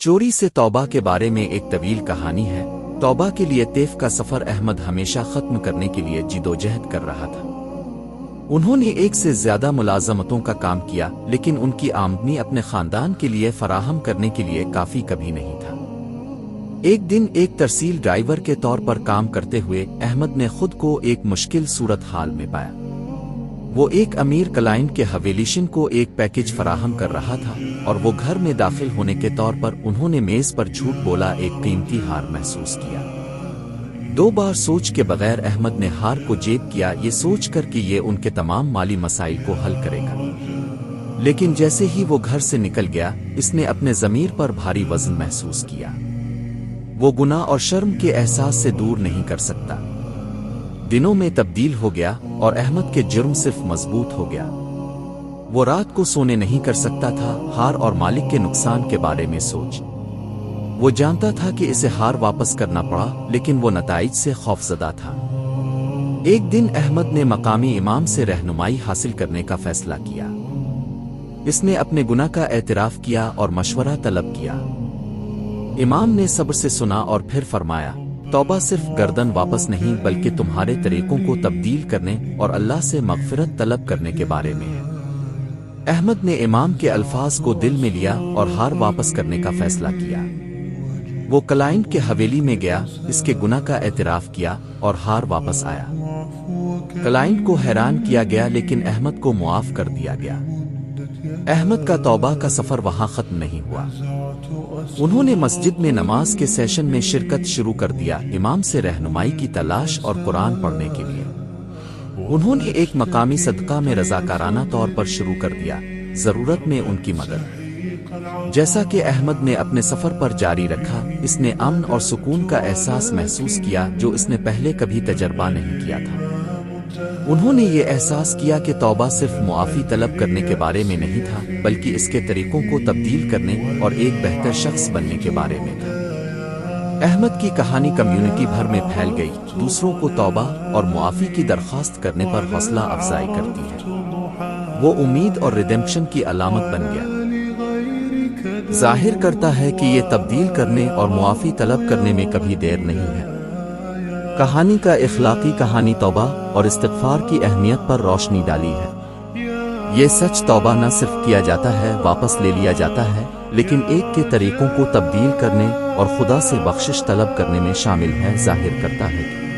چوری سے توبہ کے بارے میں ایک طویل کہانی ہے۔ توبہ کے لیے طیف کا سفر احمد ہمیشہ ختم کرنے کے لیے جدوجہد کر رہا تھا۔ انہوں نے ایک سے زیادہ ملازمتوں کا کام کیا، لیکن ان کی آمدنی اپنے خاندان کے لیے فراہم کرنے کے لیے کافی کبھی نہیں تھا۔ ایک دن ایک ترسیل ڈرائیور کے طور پر کام کرتے ہوئے احمد نے خود کو ایک مشکل صورتحال میں پایا۔ وہ ایک امیر کلائنٹ کے حویلیشن کو ایک پیکج فراہم کر رہا تھا، اور وہ گھر میں داخل ہونے کے طور پر انہوں نے میز پر جھوٹ بولا ایک قیمتی ہار محسوس کیا۔ 2 بار سوچ کے بغیر احمد نے ہار کو جیب کیا، یہ سوچ کر کہ یہ ان کے تمام مالی مسائل کو حل کرے گا۔ لیکن جیسے ہی وہ گھر سے نکل گیا، اس نے اپنے ضمیر پر بھاری وزن محسوس کیا۔ وہ گناہ اور شرم کے احساس سے دور نہیں کر سکتا۔ دنوں میں تبدیل ہو گیا اور احمد کے جرم صرف مضبوط ہو گیا۔ وہ رات کو سونے نہیں کر سکتا تھا، ہار اور مالک کے نقصان کے بارے میں سوچ۔ وہ جانتا تھا کہ اسے ہار واپس کرنا پڑا، لیکن وہ نتائج سے خوفزدہ تھا۔ ایک دن احمد نے مقامی امام سے رہنمائی حاصل کرنے کا فیصلہ کیا۔ اس نے اپنے گناہ کا اعتراف کیا اور مشورہ طلب کیا۔ امام نے صبر سے سنا اور پھر فرمایا، توبہ صرف گردن واپس نہیں بلکہ تمہارے طریقوں کو تبدیل کرنے اور اللہ سے مغفرت طلب کرنے کے بارے میں ہے۔ احمد نے امام کے الفاظ کو دل میں لیا اور ہار واپس کرنے کا فیصلہ کیا۔ وہ کلائنٹ کے حویلی میں گیا، اس کے گناہ کا اعتراف کیا اور ہار واپس آیا۔ کلائنٹ کو حیران کیا گیا، لیکن احمد کو معاف کر دیا گیا۔ احمد کا توبہ کا سفر وہاں ختم نہیں ہوا۔ انہوں نے مسجد میں نماز کے سیشن میں شرکت شروع کر دیا، امام سے رہنمائی کی تلاش اور قرآن پڑھنے کے لیے۔ انہوں نے ایک مقامی صدقہ میں رضاکارانہ طور پر شروع کر دیا، ضرورت میں ان کی مدد۔ جیسا کہ احمد نے اپنے سفر پر جاری رکھا، اس نے امن اور سکون کا احساس محسوس کیا جو اس نے پہلے کبھی تجربہ نہیں کیا تھا۔ انہوں نے یہ احساس کیا کہ توبہ صرف معافی طلب کرنے کے بارے میں نہیں تھا، بلکہ اس کے طریقوں کو تبدیل کرنے اور ایک بہتر شخص بننے کے بارے میں تھا۔ احمد کی کہانی کمیونٹی بھر میں پھیل گئی، دوسروں کو توبہ اور معافی کی درخواست کرنے پر حوصلہ افزائی کرتی ہے۔ وہ امید اور ریڈیمپشن کی علامت بن گیا، ظاہر کرتا ہے کہ یہ تبدیل کرنے اور معافی طلب کرنے میں کبھی دیر نہیں ہے۔ کہانی کا اخلاقی کہانی توبہ اور استغفار کی اہمیت پر روشنی ڈالی ہے۔ یہ سچ توبہ نہ صرف کیا جاتا ہے، واپس لے لیا جاتا ہے، لیکن ایک کے طریقوں کو تبدیل کرنے اور خدا سے بخشش طلب کرنے میں شامل ہے، ظاہر کرتا ہے کہ